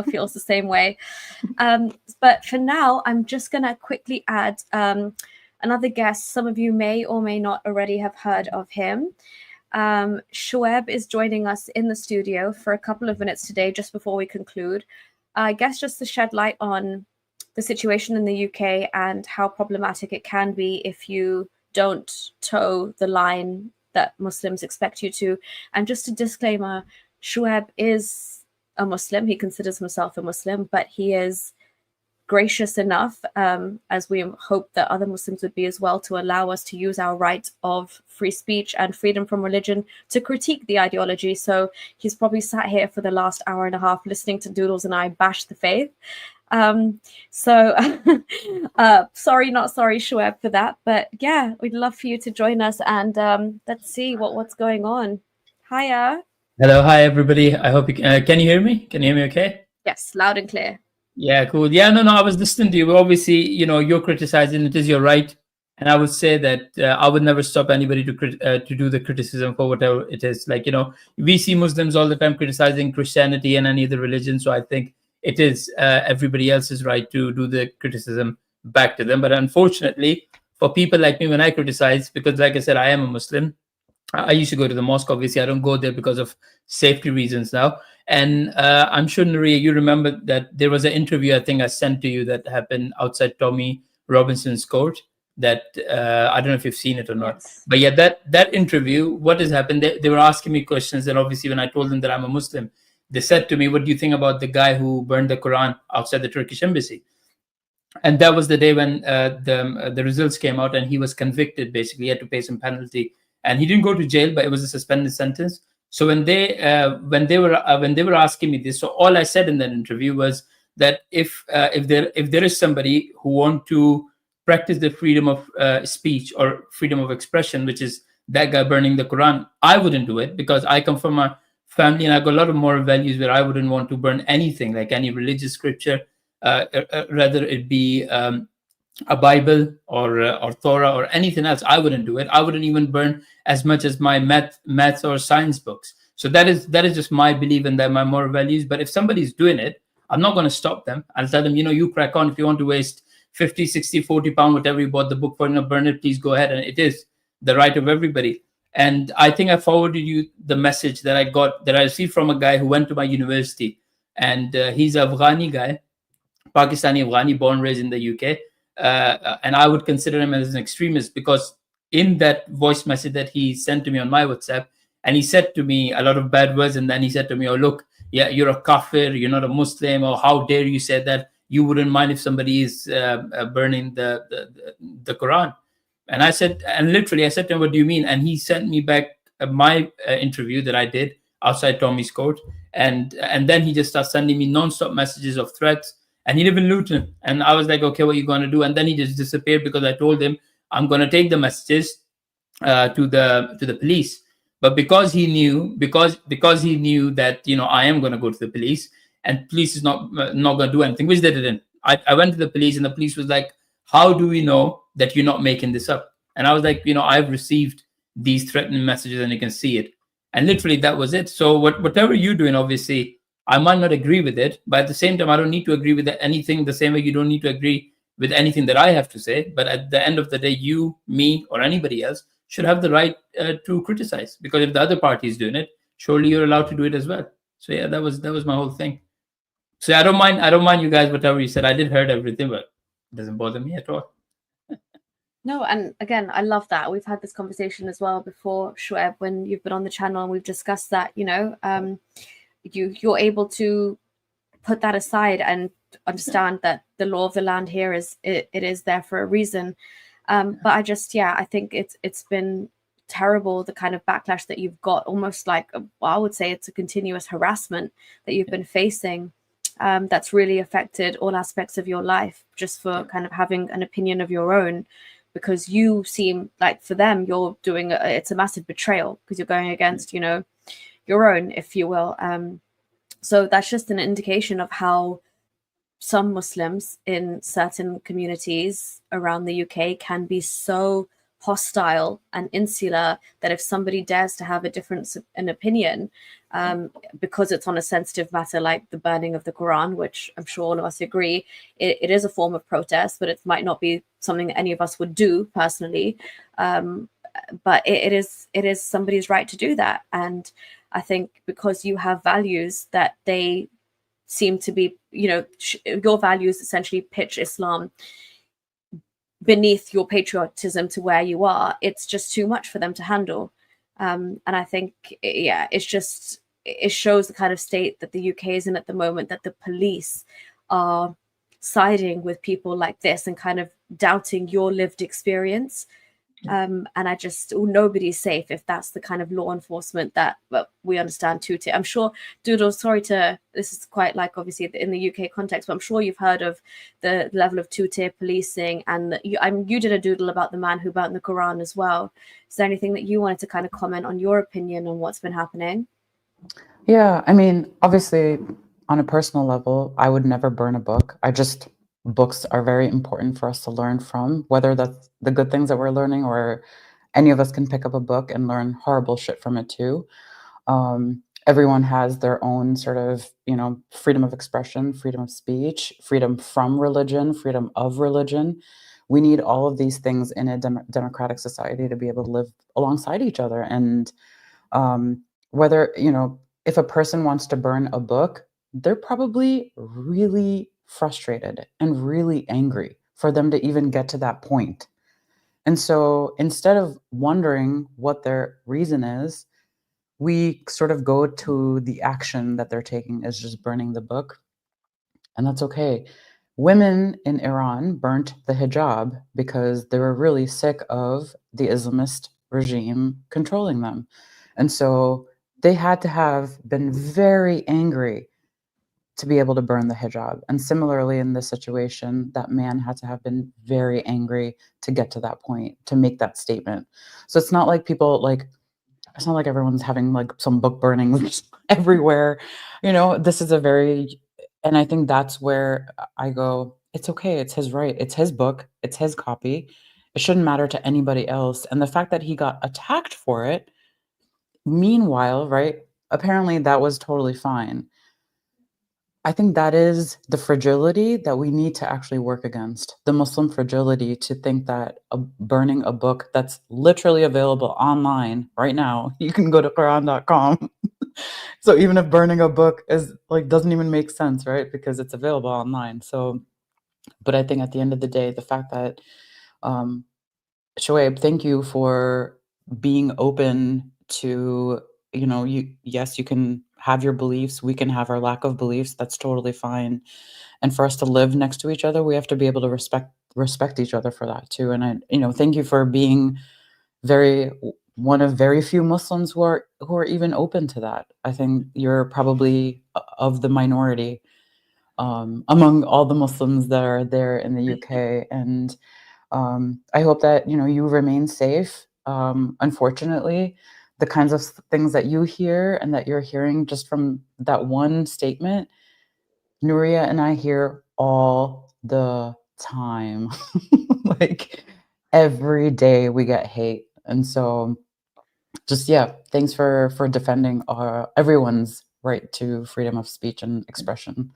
feels the same way. But for now, I'm just going to quickly add another guest. Some of you may or may not already have heard of him. Shoaib is joining us in the studio for a couple of minutes today, just before we conclude. I guess just to shed light on the situation in the UK and how problematic it can be if you don't toe the line that Muslims expect you to. And just a disclaimer, Shoaib is a Muslim. He considers himself a Muslim, but he is gracious enough, as we hope that other Muslims would be as well, to allow us to use our right of free speech and freedom from religion to critique the ideology. So he's probably sat here for the last hour and a half listening to Doodles and I bash the faith. Sorry, not sorry, Shoaib, for that. But yeah, we'd love for you to join us, and let's see what's going on. Hiya. Hello, hi everybody. I hope you can you hear me? Can you hear me okay? Yes, loud and clear. Yeah, cool. Yeah, no, I was listening to you. Obviously, you're criticizing. It is your right, and I would say that I would never stop anybody to do the criticism for whatever it is. Like, we see Muslims all the time criticizing Christianity and any other religion. So I think it is everybody else's right to do the criticism back to them. But unfortunately, for people like me, when I criticize, because like I said, I am a Muslim. I used to go to the mosque. Obviously, I don't go there because of safety reasons now. And I'm sure, Nuriyah, you remember that there was an interview I think I sent to you that happened outside Tommy Robinson's court. That I don't know if you've seen it or not. Yes. But yeah, that interview, what has happened? They were asking me questions, and obviously, when I told them that I'm a Muslim, they said to me, "What do you think about the guy who burned the Quran outside the Turkish embassy?" And that was the day when the results came out, and he was convicted. Basically, he had to pay some penalty. And he didn't go to jail, but it was a suspended sentence. So when they were asking me this, so all I said in that interview was that if there is somebody who want to practice the freedom of speech or freedom of expression, which is that guy burning the Quran, I wouldn't do it, because I come from a family and I got a lot of moral values where I wouldn't want to burn anything, like any religious scripture, rather it be a Bible or Torah or anything else. I wouldn't do it. I wouldn't even burn as much as my math or science books. So that is just my belief and that my moral values. But if somebody's doing it, I'm not going to stop them. I'll tell them, you crack on. If you want to waste 50, 60, 40 pounds, whatever you bought the book for, burn it, please go ahead. And it is the right of everybody. And I think I forwarded you the message that I received from a guy who went to my university. And he's an Afghani guy, Pakistani Afghani, born, raised in the UK. And I would consider him as an extremist, because in that voice message that he sent to me on my WhatsApp, and he said to me a lot of bad words, and then he said to me, "Oh, look, yeah, you're a kafir, you're not a Muslim, or how dare you say that? You wouldn't mind if somebody is burning the Quran." And I said, and literally I said to him, "What do you mean?" And he sent me back my interview that I did outside Tommy's court, and then he just started sending me non-stop messages of threats. And he lived in Luton. And I was like, "Okay, what are you going to do?" And then he just disappeared, because I told him I'm going to take the messages to the police. But because he knew that, I am going to go to the police, and police is not going to do anything, which they didn't. I went to the police, and the police was like, "How do we know that you're not making this up?" And I was like, "I've received these threatening messages, and you can see it." And literally that was it. So whatever you're doing, obviously, I might not agree with it, but at the same time, I don't need to agree with anything the same way you don't need to agree with anything that I have to say. But at the end of the day, you, me, or anybody else should have the right to criticize, because if the other party is doing it, surely you're allowed to do it as well. So yeah, that was my whole thing. So I don't mind you guys, whatever you said. I did heard everything, but it doesn't bother me at all. No, and again, I love that. We've had this conversation as well before, Shoaib, when you've been on the channel, and we've discussed that, you're able to put that aside and understand that the law of the land here is there for a reason. But I think it's been terrible, the kind of backlash that you've got, almost like I would say it's a continuous harassment that you've been facing, that's really affected all aspects of your life, just for kind of having an opinion of your own, because you seem like, for them, you're doing it's a massive betrayal, because you're going against your own, if you will. So that's just an indication of how some Muslims in certain communities around the UK can be so hostile and insular, that if somebody dares to have a difference in opinion, because it's on a sensitive matter like the burning of the Quran, which I'm sure all of us agree, it is a form of protest, but it might not be something that any of us would do personally. But it is somebody's right to do that. And I think because you have values that they seem to be, your values essentially pitch Islam beneath your patriotism to where you are, it's just too much for them to handle. And I think, it shows the kind of state that the UK is in at the moment, that the police are siding with people like this and kind of doubting your lived experience. And nobody's safe if that's the kind of law enforcement that we understand two-tier. I'm sure, Doodle, this is quite like obviously in the UK context, but I'm sure you've heard of the level of two-tier policing, and you did a doodle about the man who burnt the Quran as well. Is there anything that you wanted to kind of comment on your opinion on what's been happening? Yeah, I mean, obviously, on a personal level, I would never burn a book. Books are very important for us to learn from, whether that's the good things that we're learning or any of us can pick up a book and learn horrible shit from it too. Everyone has their own sort of, freedom of expression, freedom of speech, freedom from religion, freedom of religion. We need all of these things in a democratic society to be able to live alongside each other. And whether, if a person wants to burn a book, they're probably really frustrated and really angry for them to even get to that point. And so instead of wondering what their reason is, we sort of go to the action that they're taking is just burning the book. And that's okay. Women in Iran burnt the hijab because they were really sick of the Islamist regime controlling them. And so they had to have been very angry to be able to burn the hijab. And similarly, in this situation, that man had to have been very angry to get to that point, to make that statement. So it's not like it's not like everyone's having like some book burnings everywhere. This is and I think that's where I go, it's okay. It's his right. It's his book. It's his copy. It shouldn't matter to anybody else. And the fact that he got attacked for it, meanwhile, right? Apparently that was totally fine. I think that is the fragility that we need to actually work against, the Muslim fragility, to think that burning a book that's literally available online right now, you can go to Quran.com. So even if burning a book is doesn't even make sense, right? Because it's available online. So, but I think at the end of the day, the fact that, Shoaib, thank you for being open to, you can have your beliefs, we can have our lack of beliefs, that's totally fine. And for us to live next to each other, we have to be able to respect each other for that too. And I, thank you for being one of very few Muslims who are even open to that. I think you're probably of the minority among all the Muslims that are there in the UK. And I hope that, you remain safe. Unfortunately, the kinds of things that you hear and that you're hearing just from that one statement, Nuriyah and I hear all the time. Every day we get hate. And so just, thanks for defending everyone's right to freedom of speech and expression.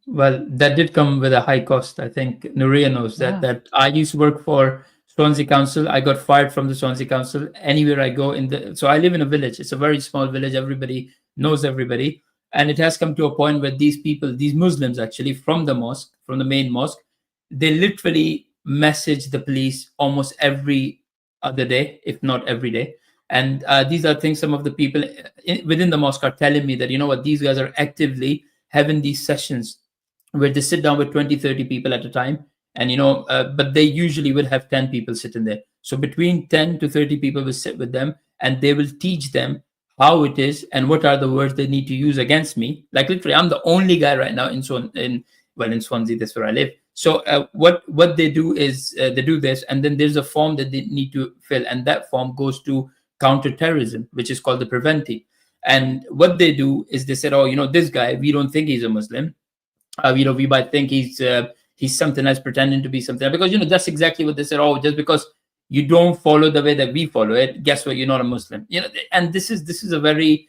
Well, that did come with a high cost. I think Nuriyah knows that I used to work for Swansea Council. I got fired from the Swansea Council. Anywhere I go so I live in a village. It's a very small village. Everybody knows everybody. And it has come to a point where these people, these Muslims actually from the mosque, from the main mosque, they literally message the police almost every other day, if not every day. And these are things some of the people within the mosque are telling me that, these guys are actively having these sessions where they sit down with 20, 30 people at a time. And, but they usually will have 10 people sitting there. So between 10 to 30 people will sit with them and they will teach them how it is and what are the words they need to use against me. Like literally, I'm the only guy right now in Swansea, that's where I live. So what they do is they do this, and then there's a form that they need to fill. And that form goes to counterterrorism, which is called the Preventi. And what they do is they said, this guy, we don't think he's a Muslim. We might think he's something else, pretending to be something, because that's exactly what they said. Just because you don't follow the way that we follow it, guess what? You're not a Muslim. And this is a very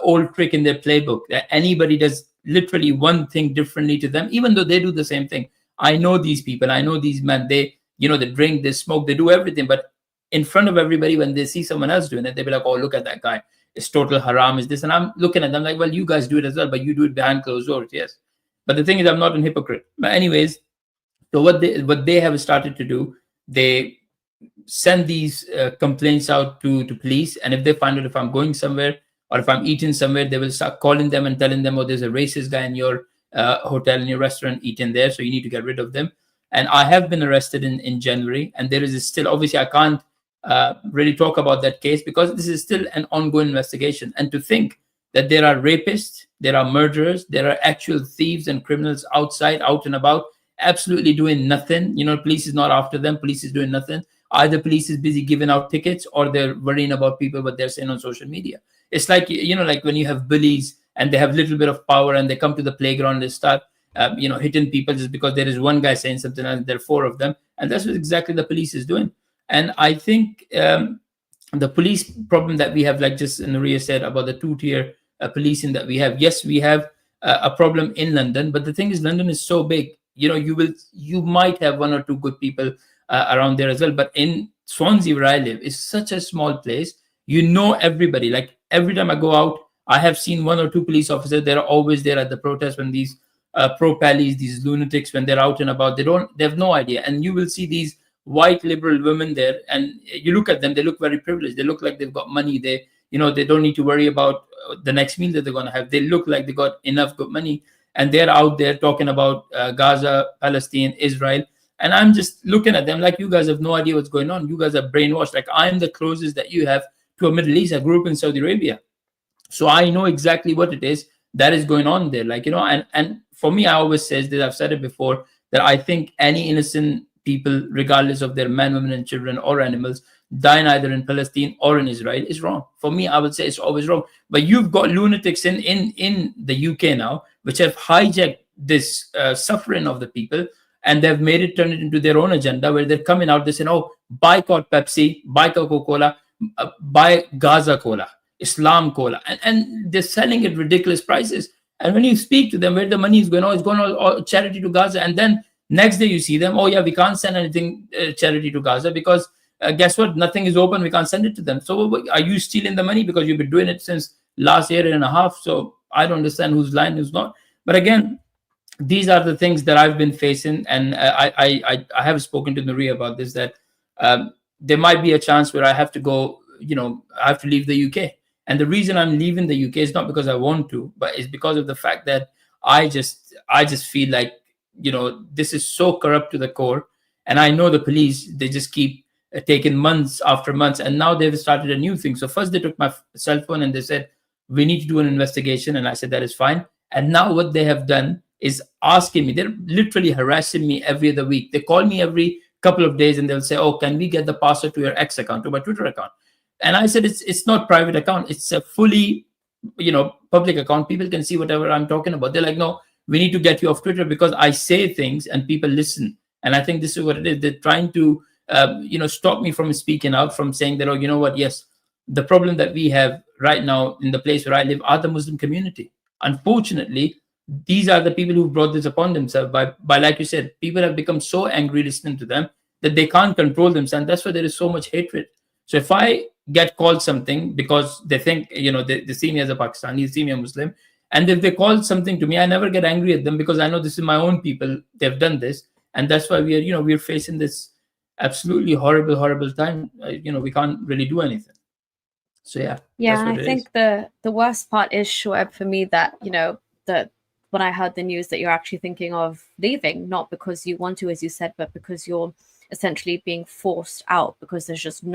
old trick in their playbook, that anybody does literally one thing differently to them, even though they do the same thing. I know these people. I know these men. They they drink, they smoke, they do everything. But in front of everybody, when they see someone else doing it, they'll be like, "Oh, look at that guy. It's total haram. Is this?" And I'm looking at them like, "Well, you guys do it as well, but you do it behind closed doors." Yes. But the thing is, I'm not a hypocrite. But anyways, so what they have started to do, they send these complaints out to police, and if they find out if I'm going somewhere or if I'm eating somewhere, they will start calling them and telling them, "Oh, there's a racist guy in your hotel, in your restaurant, eating there, so you need to get rid of them." And I have been arrested in January, and there is still, obviously I can't really talk about that case because this is still an ongoing investigation. And to think that there are rapists, there are murderers, there are actual thieves and criminals outside, out and about, absolutely doing nothing. Police is not after them. Police is doing nothing. Either police is busy giving out tickets, or they're worrying about people, what they're saying on social media. It's like, like when you have bullies and they have a little bit of power and they come to the playground and they start, hitting people just because there is one guy saying something and there are four of them. And that's what exactly the police is doing. And I think the police problem that we have, like just Nuriyah said about the two-tier policing that we have. Yes, we have a problem in London, but the thing is, London is so big. You might have one or two good people around there as well. But in Swansea, where I live, is such a small place. Everybody. Like every time I go out, I have seen one or two police officers. They're always there at the protest when these pro-pallies, these lunatics, when they're out and about. They have no idea. And you will see these white liberal women there, and you look at them, they look very privileged. They look like they've got money. They don't need to worry about the next meal that they're going to have. They look like they got enough good money, and they're out there talking about Gaza, Palestine, Israel. And I'm just looking at them like, you guys have no idea what's going on. You guys are brainwashed. Like, I'm the closest that you have to a Middle East. I grew up in Saudi Arabia, so I know exactly what it is that is going on there. Like, and for me, I always says that, I've said it before, that I think any innocent people, regardless of their men, women, and children or animals, dying either in Palestine or in Israel is wrong. For me, I would say it's always wrong. But you've got lunatics in the UK now, which have hijacked this suffering of the people, and they've made it, turn it into their own agenda, where they're coming out, they're saying, "Oh, boycott Pepsi, buy Coca-Cola, buy Gaza Cola, Islam Cola," and they're selling at ridiculous prices. And when you speak to them, where the money is going, it's going all charity to Gaza. And then next day you see them, "Oh yeah, we can't send anything charity to Gaza because guess what? Nothing is open. We can't send it to them." So are you stealing the money? Because you've been doing it since last year and a half. So I don't understand who's lying, who's not. But again, these are the things that I've been facing, and I have spoken to Nuriyah about this, that there might be a chance where I have to go. I have to leave the UK. And the reason I'm leaving the UK is not because I want to, but it's because of the fact that I just feel like, this is so corrupt to the core. And I know the police, they just keep taking months after months. And now they've started a new thing. So first they took my cell phone and they said, "We need to do an investigation." And I said, "That is fine." And now what they have done is asking me, they're literally harassing me every other week. They call me every couple of days and they'll say, "Oh, can we get the password to your X account, to my Twitter account?" And I said, it's not private account. It's a fully, public account. People can see whatever I'm talking about. They're like, "No, we need to get you off Twitter because I say things and people listen." And I think this is what it is. They're trying to, stop me from speaking out, from saying that, "Oh, you know what? Yes, the problem that we have right now in the place where I live are the Muslim community. Unfortunately, these are the people who brought this upon themselves by, like you said, people have become so angry listening to them that they can't control themselves. And that's why there is so much hatred. So if I get called something because they think, they see me as a Pakistani, they see me a Muslim, and if they call something to me, I never get angry at them because I know this is my own people. They've done this. And that's why we're facing this absolutely horrible time. We can't really do anything. So yeah. Yeah, I think the worst part is, Shoaib, for me, that, that when I heard the news that you're actually thinking of leaving, not because you want to, as you said, but because you're essentially being forced out, because there's just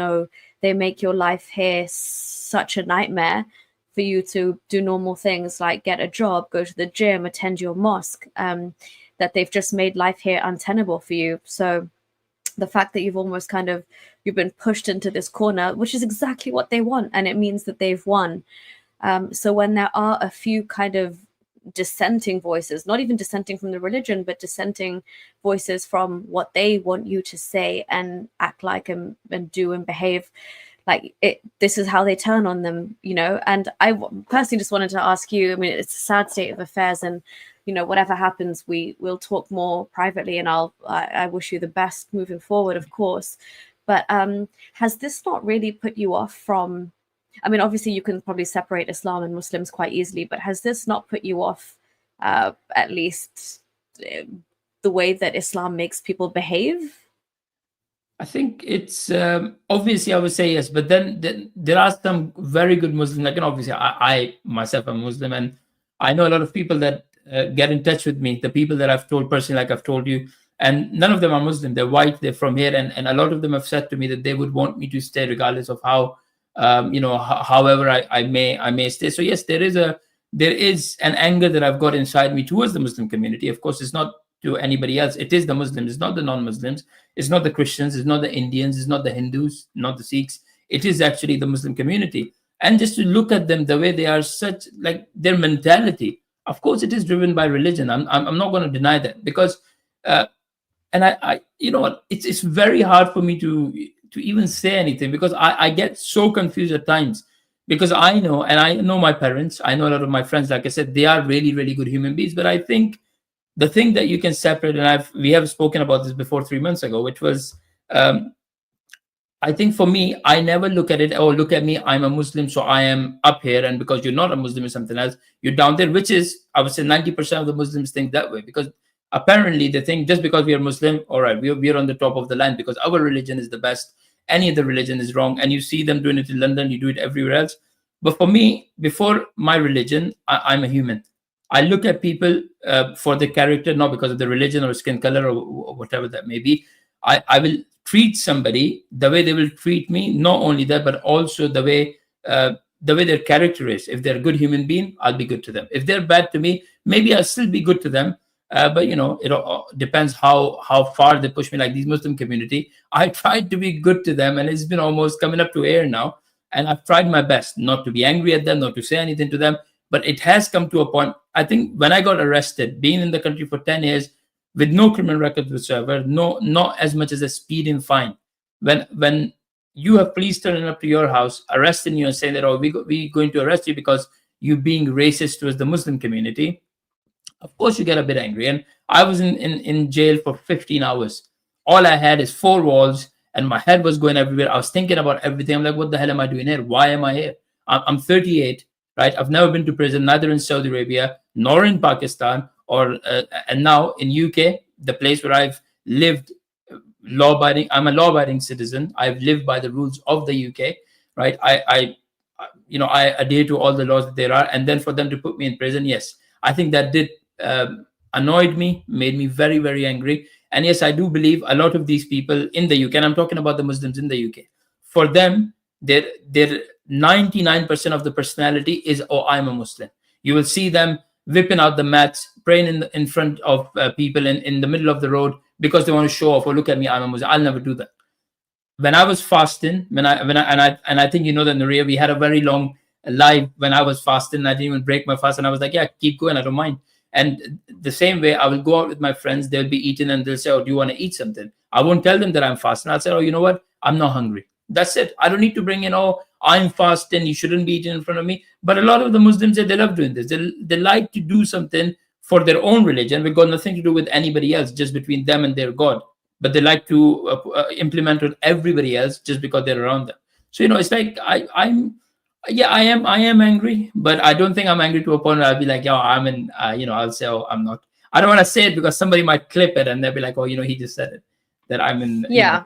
they make your life here such a nightmare for you to do normal things like get a job, go to the gym, attend your mosque, that they've just made life here untenable for you. So the fact that you've been pushed into this corner, which is exactly what they want, and it means that they've won. So when there are a few kind of dissenting voices, not even dissenting from the religion, but dissenting voices from what they want you to say and act like and do and behave like it. This is how they turn on them, you know. And I personally just wanted to ask you, I mean, it's a sad state of affairs, and you know, whatever happens, we'll talk more privately, and I wish you the best moving forward, of course. But has this not really put you off from, I mean, obviously you can probably separate Islam and Muslims quite easily, but has this not put you off at least the way that Islam makes people behave? I think it's obviously I would say yes, but then there are some very good Muslims. Like, and obviously I myself am Muslim, and I know a lot of people that get in touch with me. The people that I've told personally, like I've told you, and none of them are Muslim. They're white. They're from here, and a lot of them have said to me that they would want me to stay regardless of how however I may stay. So yes, there is an anger that I've got inside me towards the Muslim community. Of course, it's not to anybody else. It is the Muslims. It's not the non-Muslims. It's not the Christians. It's not the Indians. It's not the Hindus. Not the Sikhs. It is actually the Muslim community. And just to look at them the way they are, such like their mentality. Of course, it is driven by religion. I'm not going to deny that, because and I you know what, it's very hard for me to even say anything, because I get so confused at times, because I know my parents, I know a lot of my friends, like I said, they are really, really good human beings. But I think the thing that you can separate, and we have spoken about this before 3 months ago, which was I think for me, I never look at it, oh, look at me, I'm a Muslim, so I am up here, and because you're not a Muslim or something else, you're down there, which is, I would say 90% of the Muslims think that way, because apparently they think just because we are Muslim, all right, we're on the top of the land because our religion is the best, any other religion is wrong. And you see them doing it in London, you do it everywhere else. But for me, before my religion, I'm a human. I look at people for the character, not because of the religion or skin color or whatever that may be. I will treat somebody the way they will treat me. Not only that, but also the way their character is. If they're a good human being, I'll be good to them. If they're bad to me, maybe I'll still be good to them. But you know, it depends how far they push me. Like these Muslim community, I tried to be good to them, and it's been almost coming up to air now. And I've tried my best not to be angry at them, not to say anything to them. But it has come to a point. I think when I got arrested, being in the country for 10 years with no criminal record whatsoever, not as much as a speeding fine. When you have police turning up to your house, arresting you and saying that, oh, we're going to arrest you because you're being racist towards the Muslim community, of course you get a bit angry. And I was in jail for 15 hours. All I had is 4 walls, and my head was going everywhere. I was thinking about everything. I'm like, what the hell am I doing here? Why am I here? I'm 38, right? I've never been to prison, neither in Saudi Arabia, nor in Pakistan, and now in UK, the place where I've lived, law-abiding. I'm a law-abiding citizen. I've lived by the rules of the UK, right? I adhere to all the laws that there are. And then for them to put me in prison, yes, I think that did annoyed me, made me very, very angry. And yes, I do believe a lot of these people in the UK, and I'm talking about the Muslims in the UK, for them, their 99% of the personality is, oh, I'm a Muslim. You will see them whipping out the mats, praying in front of people in the middle of the road because they want to show off, oh, look at me, I'm a Muslim. I'll never do that. When I was fasting, I think you know that, Nuriyah, we had a very long live when I was fasting. I didn't even break my fast, and I was like, yeah, keep going, I don't mind. And the same way, I will go out with my friends, they'll be eating, and they'll say, oh, do you want to eat something? I won't tell them that I'm fasting. I'll say, oh, you know what, I'm not hungry. That's it. I don't need to bring in, oh, I'm fasting, you shouldn't be eating in front of me. But a lot of the Muslims, they love doing this. They like to do something for their own religion. We've got nothing to do with anybody else, just between them and their God. But they like to implement on everybody else just because they're around them. So, you know, it's like I am angry, but I don't think I'm angry to a point where I'll be like, yo, I'm in, I'll say, oh, I'm not. I don't want to say it because somebody might clip it and they'll be like, oh, he just said it, that I'm in. Yeah.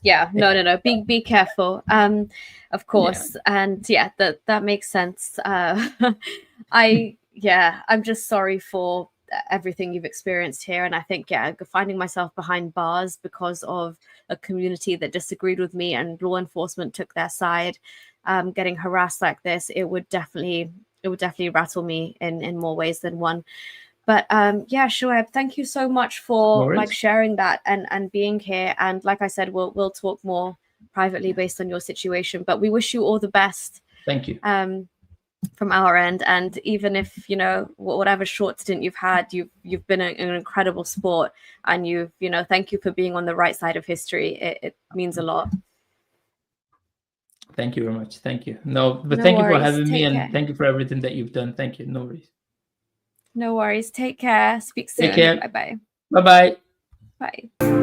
Yeah. No. Be careful. Of course. Yeah. And yeah, that makes sense. I'm just sorry for everything you've experienced here. And I think, finding myself behind bars because of a community that disagreed with me and law enforcement took their side, getting harassed like this, it would definitely rattle me in more ways than one. But Shoaib, thank you so much for sharing that and being here. And like I said, we'll talk more privately based on your situation. But we wish you all the best. Thank you. from our end. And even if, you know, whatever short stint you've had, you've been an incredible sport, and you know, thank you for being on the right side of history. It means a lot. Thank you very much. Thank you. No, but No thank you for worries. having me, Take and care. thank you for everything that you've done. Thank you. No worries. No worries. Take care. Speak soon. Take care. Bye-bye. Bye-bye. Bye.